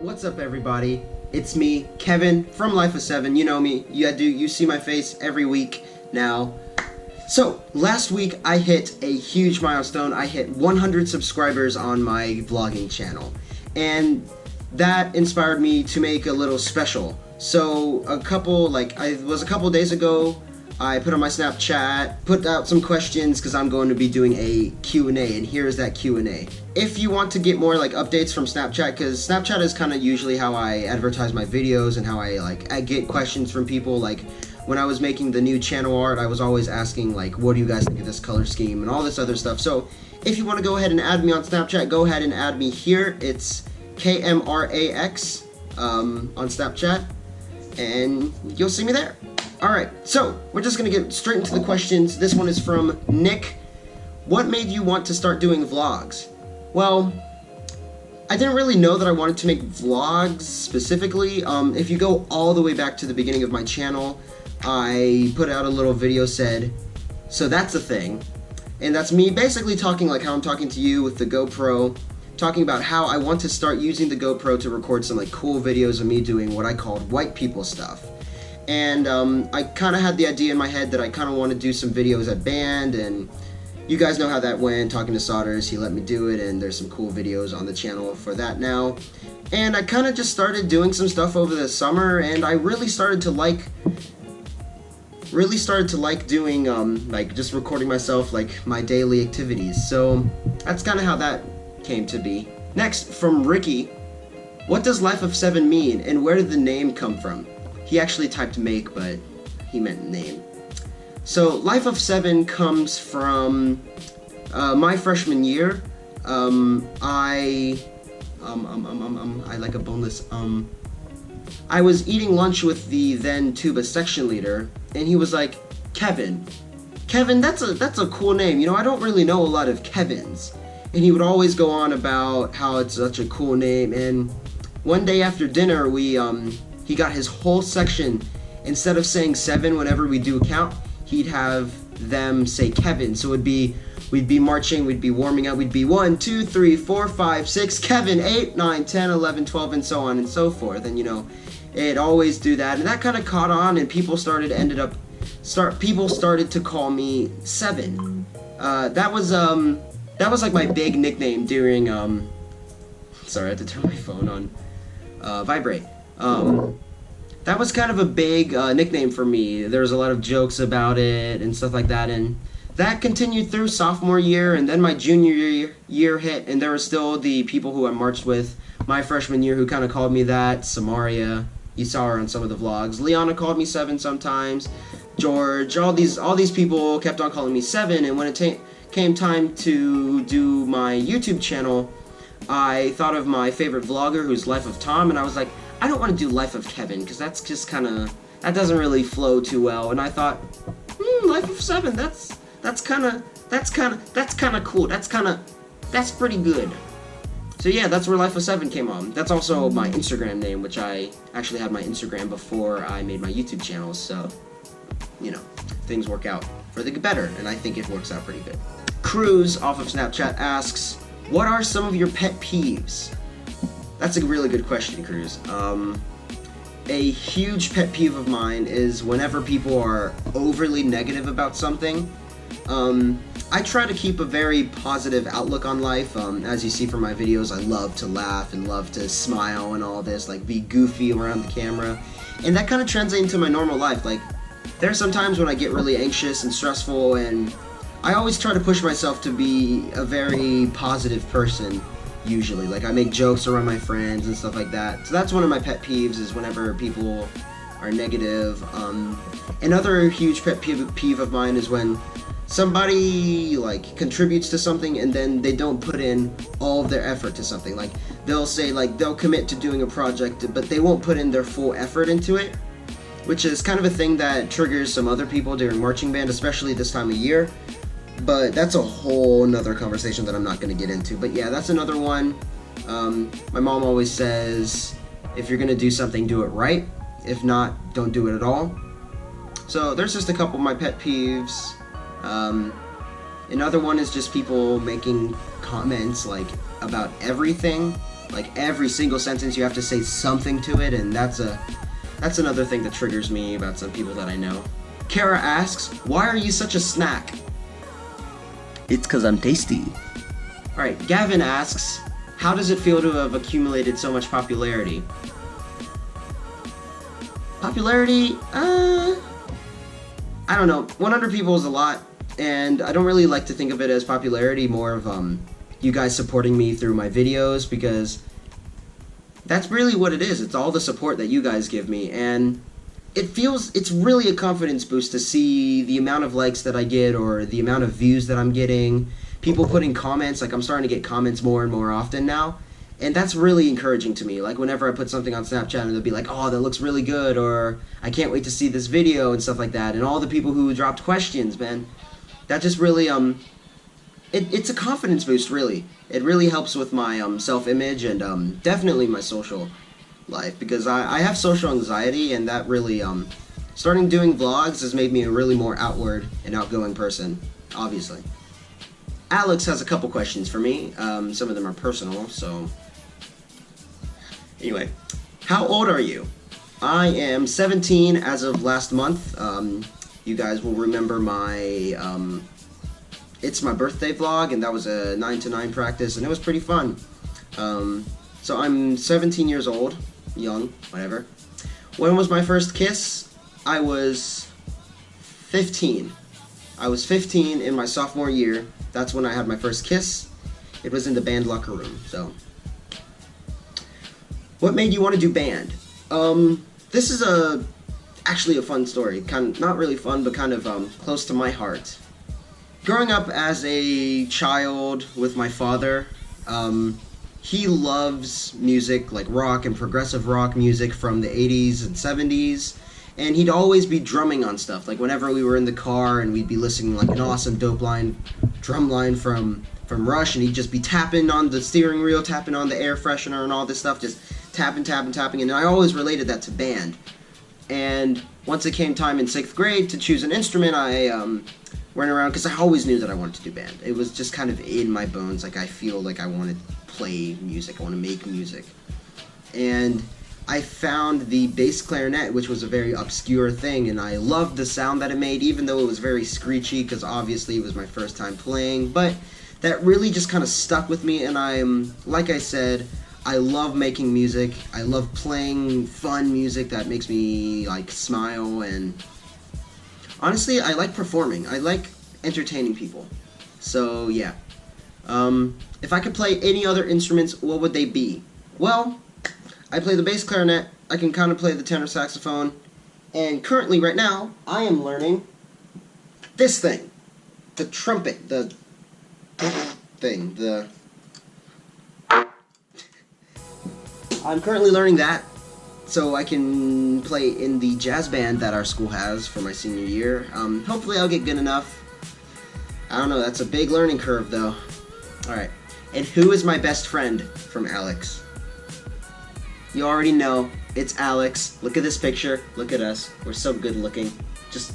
What's up, everybody? It's me, Kevin, from Life of 7. You know me. You see my face every week now. So, last week I hit a huge milestone. I hit 100 subscribers on my vlogging channel. And that inspired me to make a little special. So, a couple days ago, I put on my Snapchat, put out some questions because I'm going to be doing a Q&A, and here's that Q&A. If you want to get more updates from Snapchat, because Snapchat is kind of usually how I advertise my videos and how I get questions from people. When I was making the new channel art, I was always asking what do you guys think of this color scheme and all this other stuff. So if you want to go ahead and add me on Snapchat, go ahead and add me here. It's KMRAX on Snapchat, and you'll see me there. Alright, so we're just going to get straight into the questions. This one is from Nick. What made you want to start doing vlogs? Well, I didn't really know that I wanted to make vlogs specifically. If you go all the way back to the beginning of my channel, I put out a little video said, so that's a thing. And that's me basically talking like how I'm talking to you with the GoPro, talking about how I want to start using the GoPro to record some cool videos of me doing what I called white people stuff. And I kind of had the idea in my head that I kind of want to do some videos at band, and you guys know how that went. Talking to Sodders, he let me do it, and there's some cool videos on the channel for that now. And I kind of just started doing some stuff over the summer, and I really started to like doing just recording myself, my daily activities. So that's kind of how that came to be. Next, from Ricky, what does Life of 7 mean, and where did the name come from? He actually typed make, but he meant name. So, Life of 7 comes from my freshman year. I like a boneless, I was eating lunch with the then tuba section leader, and he was like, Kevin, that's a cool name. You know, I don't really know a lot of Kevins. And he would always go on about how it's such a cool name. And one day after dinner, he got his whole section, instead of saying 7 whenever we do a count, he'd have them say Kevin. So we'd be marching, we'd be warming up, we'd be 1, 2, 3, 4, 5, 6, Kevin, 8, 9, 10, 11, 12, and so on and so forth. And it'd always do that, and that kind of caught on, and people started to call me 7. That was my big nickname during sorry, I had to turn my phone on vibrate. That was kind of a big nickname for me. There was a lot of jokes about it and stuff like that, and that continued through sophomore year, and then my junior year hit, and there were still the people who I marched with my freshman year who kind of called me that. Samaria, you saw her on some of the vlogs. Liana called me 7 sometimes. George, all these people kept on calling me 7, and when it came time to do my YouTube channel, I thought of my favorite vlogger, who's Life of Tom, and I was like, I don't want to do Life of Kevin, because that's just that doesn't really flow too well. And I thought, Life of 7, that's kind of cool. That's pretty good. So yeah, that's where Life of 7 came on. That's also my Instagram name, which I actually had my Instagram before I made my YouTube channel. So, things work out for the better, and I think it works out pretty good. Cruz off of Snapchat asks, what are some of your pet peeves? That's a really good question, Cruz. A huge pet peeve of mine is whenever people are overly negative about something. I try to keep a very positive outlook on life. As you see from my videos, I love to laugh and love to smile and all this, be goofy around the camera. And that kind of translates into my normal life. There are some times when I get really anxious and stressful, and I always try to push myself to be a very positive person. Usually, I make jokes around my friends and stuff like that. So that's one of my pet peeves, is whenever people are negative. Another huge pet peeve of mine is when somebody contributes to something and then they don't put in all of their effort to something. They'll say they'll commit to doing a project, but they won't put in their full effort into it, which is kind of a thing that triggers some other people during marching band, especially this time of year. But that's a whole nother conversation that I'm not going to get into. But yeah, that's another one. My mom always says, if you're going to do something, do it right. If not, don't do it at all. So there's just a couple of my pet peeves. Another one is just people making comments about everything. Like every single sentence you have to say something to it, and that's another thing that triggers me about some people that I know. Kara asks, why are you such a snack? It's 'cause I'm tasty. Alright, Gavin asks, how does it feel to have accumulated so much popularity? Popularity, I don't know. 100 people is a lot, and I don't really like to think of it as popularity, more of you guys supporting me through my videos, because that's really what it is. It's all the support that you guys give me, and it's really a confidence boost to see the amount of likes that I get or the amount of views that I'm getting. People putting comments, like I'm starting to get comments more and more often now. And that's really encouraging to me. Like whenever I put something on Snapchat and they'll be like, oh, that looks really good, or I can't wait to see this video and stuff like that. And all the people who dropped questions, man, that just really, it's a confidence boost, really. It really helps with my self-image and definitely my social life, because I have social anxiety, and that really, starting doing vlogs has made me a really more outward and outgoing person, obviously. Alex has a couple questions for me. Some of them are personal, so... Anyway, how old are you? I am 17 as of last month. You guys will remember my... it's my birthday vlog, and that was a 9 to 9 practice, and it was pretty fun. So I'm 17 years old. Young, whatever. When was my first kiss? I was 15. I was 15 in my sophomore year. That's when I had my first kiss. It was in the band locker room, so. What made you want to do band? This is actually a fun story. Not really fun, but kind of close to my heart. Growing up as a child with my father, he loves music, like rock and progressive rock music from the 80s and 70s. And he'd always be drumming on stuff. Like whenever we were in the car and we'd be listening like an awesome dope drum line from Rush, and he'd just be tapping on the steering wheel, tapping on the air freshener and all this stuff, just tapping, and I always related that to band. And once it came time in 6th grade to choose an instrument, I went around, because I always knew that I wanted to do band. It was just kind of in my bones, like I feel like I want to play music, I want to make music. And I found the bass clarinet, which was a very obscure thing, and I loved the sound that it made, even though it was very screechy, because obviously it was my first time playing, but that really just kind of stuck with me, and like I said, I love making music. I love playing fun music that makes me, like, smile, and honestly, I like performing. I like entertaining people. So, yeah. If I could play any other instruments, what would they be? Well, I play the bass clarinet, I can kind of play the tenor saxophone, and currently, right now, I am learning this thing. The trumpet, the thing, I'm currently learning that, so I can play in the jazz band that our school has for my senior year. Hopefully I'll get good enough. I don't know, that's a big learning curve, though. Alright, and who is my best friend? From Alex. You already know, it's Alex. Look at this picture. Look at us. We're so good looking. Just...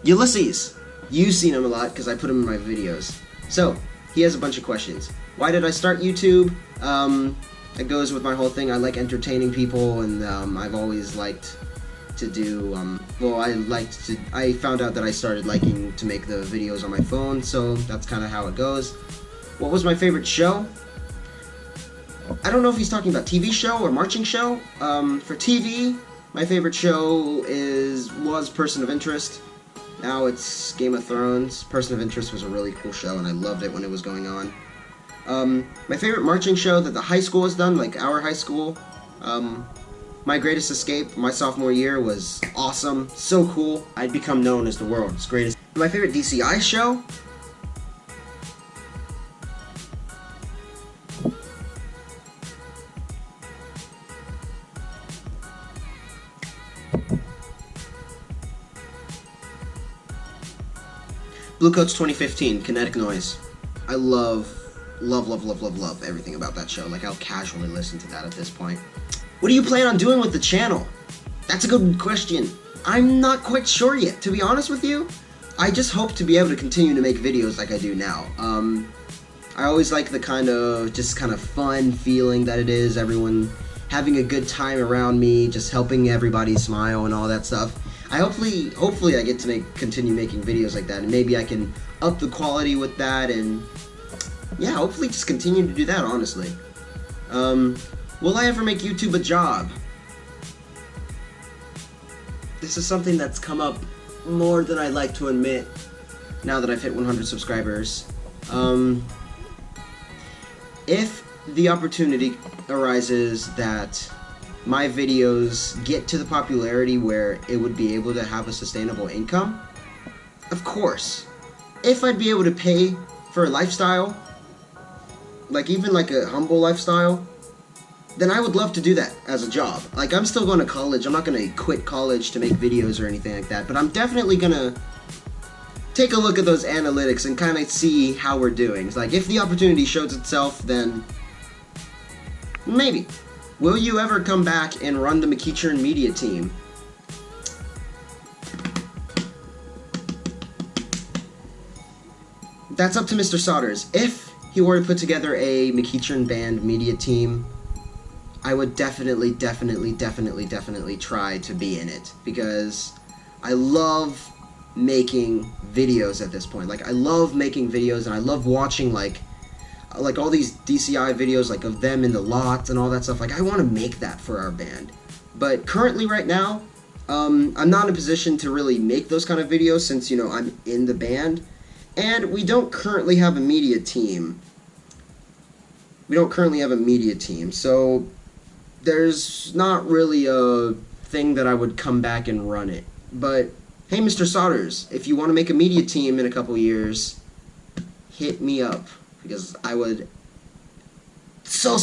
Ulysses. You've seen him a lot because I put him in my videos. So, he has a bunch of questions. Why did I start YouTube? It goes with my whole thing. I like entertaining people, and I've always liked to do, I found out that I started liking to make the videos on my phone, so that's kind of how it goes. What was my favorite show? I don't know if he's talking about TV show or marching show. For TV, my favorite show was Person of Interest. Now it's Game of Thrones. Person of Interest was a really cool show, and I loved it when it was going on. My favorite marching show that the high school has done, like our high school, My Greatest Escape, my sophomore year, was awesome, so cool. I'd become known as the world's greatest. My favorite DCI show? Bluecoats 2015, Kinetic Noise. I love everything about that show. Like, I'll casually listen to that at this point. What do you plan on doing with the channel? That's a good question. I'm not quite sure yet, to be honest with you. I just hope to be able to continue to make videos like I do now. I always like the kind of fun feeling that it is, everyone having a good time around me, just helping everybody smile and all that stuff. Hopefully I get to continue making videos like that, and maybe I can up the quality with that, and yeah, hopefully just continue to do that, honestly. Will I ever make YouTube a job? This is something that's come up more than I'd like to admit now that I've hit 100 subscribers. If the opportunity arises that my videos get to the popularity where it would be able to have a sustainable income, of course. If I'd be able to pay for a lifestyle, like even like a humble lifestyle, then I would love to do that as a job. Like, I'm still going to college. I'm not going to quit college to make videos or anything like that, but I'm definitely going to take a look at those analytics and kind of see how we're doing. It's like, if the opportunity shows itself, then maybe. Will you ever come back and run the McEachern media team? That's up to Mr. Sodders. If he were to put together a McEachern band media team, I would definitely try to be in it, because I love making videos at this point. Like, I love making videos, and I love watching like all these DCI videos, like of them in the lot and all that stuff. Like, I want to make that for our band. But currently, right now, I'm not in a position to really make those kind of videos, since, you know, I'm in the band, and we don't currently have a media team. So there's not really a thing that I would come back and run it. But hey, Mr. Sodders, if you want to make a media team in a couple years, hit me up, because I would so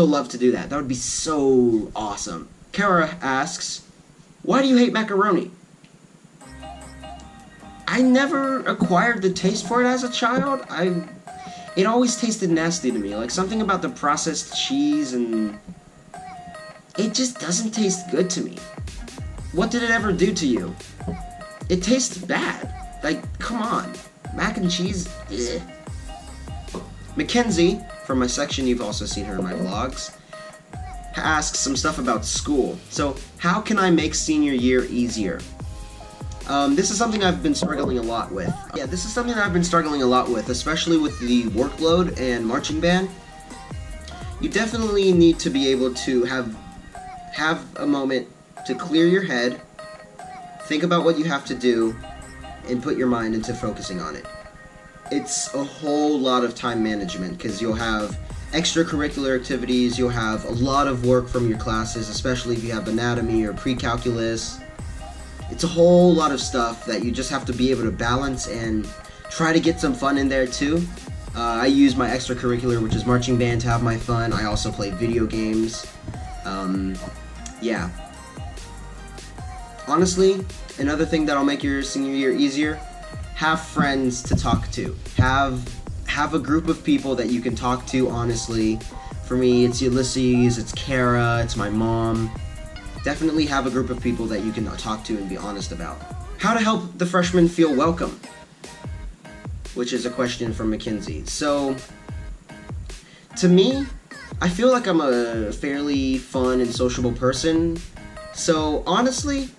love to do that. That would be so awesome. Kara asks, why do you hate macaroni? I never acquired the taste for it as a child. It always tasted nasty to me. Like, something about the processed cheese, and it just doesn't taste good to me. What did it ever do to you? It tastes bad. Like, come on. Mac and cheese, ugh. Mackenzie, from my section, you've also seen her in my vlogs, asks some stuff about school. So, how can I make senior year easier? This is something I've been struggling a lot with. Yeah, this is something that I've been struggling a lot with, especially with the workload and marching band. You definitely need to be able to have a moment to clear your head, think about what you have to do, and put your mind into focusing on it. It's a whole lot of time management, because you'll have extracurricular activities, you'll have a lot of work from your classes, especially if you have anatomy or pre-calculus. It's a whole lot of stuff that you just have to be able to balance and try to get some fun in there too. I use my extracurricular, which is marching band, to have my fun. I also play video games. Yeah. Honestly, another thing that'll make your senior year easier, have friends to talk to. Have a group of people that you can talk to honestly. For me, it's Ulysses, it's Kara, it's my mom. Definitely have a group of people that you can talk to and be honest about. How to help the freshmen feel welcome, which is a question from Mackenzie. So, to me, I feel like I'm a fairly fun and sociable person. So, honestly,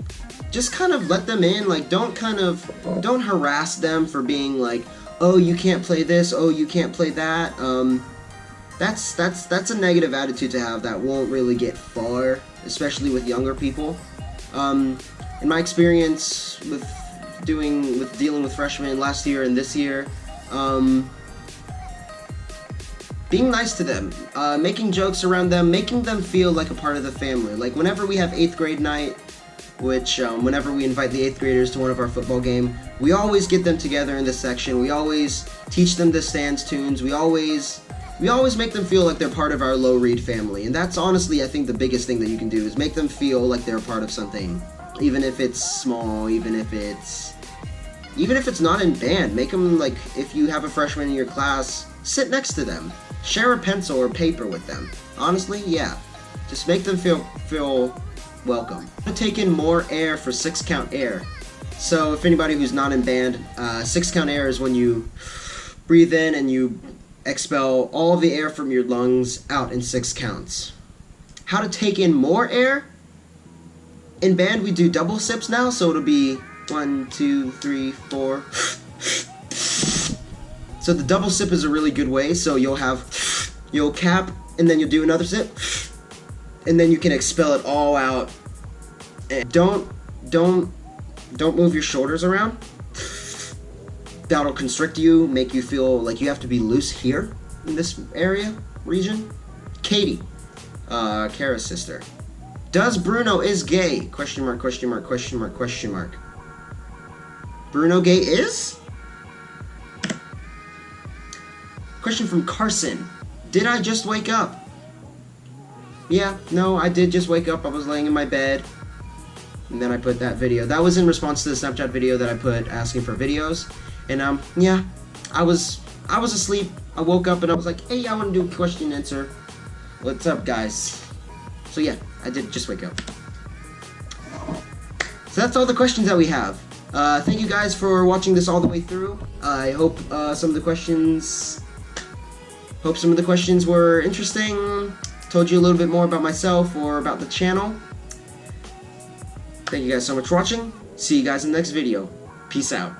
just kind of let them in. Like, don't harass them for being like, oh, you can't play this, oh, you can't play that. That's a negative attitude to have that won't really get far, especially with younger people. In my experience with dealing with freshmen last year and this year, being nice to them, making jokes around them, making them feel like a part of the family. Like, whenever we have 8th grade night, which whenever we invite the 8th graders to one of our football game, we always get them together in this section. We always teach them the stands tunes. We always make them feel like they're part of our low read family. And that's honestly, I think, the biggest thing that you can do, is make them feel like they're a part of something. Even if it's small, even if it's not in band. Make them, like, if you have a freshman in your class, sit next to them. Share a pencil or paper with them. Honestly, yeah. Just make them feel welcome. Take in more air for 6-count air. So if anybody who's not in band, 6-count air is when you breathe in and you expel all of the air from your lungs out in 6 counts. How to take in more air? In band, we do double sips now, so it'll be 1, 2, 3, 4. So the double sip is a really good way. So you'll cap, and then you'll do another sip, and then you can expel it all out. And don't move your shoulders around. That'll constrict you, make you feel like you have to be loose here in this region. Katie, Kara's sister. Does Bruno is gay? Question mark, question mark, question mark, question mark. Bruno gay is? Question from Carson. Did I just wake up? Yeah, no, I did just wake up. I was laying in my bed. And then I put that video. That was in response to the Snapchat video that I put asking for videos. And yeah, I was asleep. I woke up and I was like, hey, I want to do a question and answer. What's up, guys? So yeah, I did just wake up. So that's all the questions that we have. Thank you guys for watching this all the way through. I hope some of the questions were interesting. Told you a little bit more about myself or about the channel. Thank you guys so much for watching. See you guys in the next video. Peace out.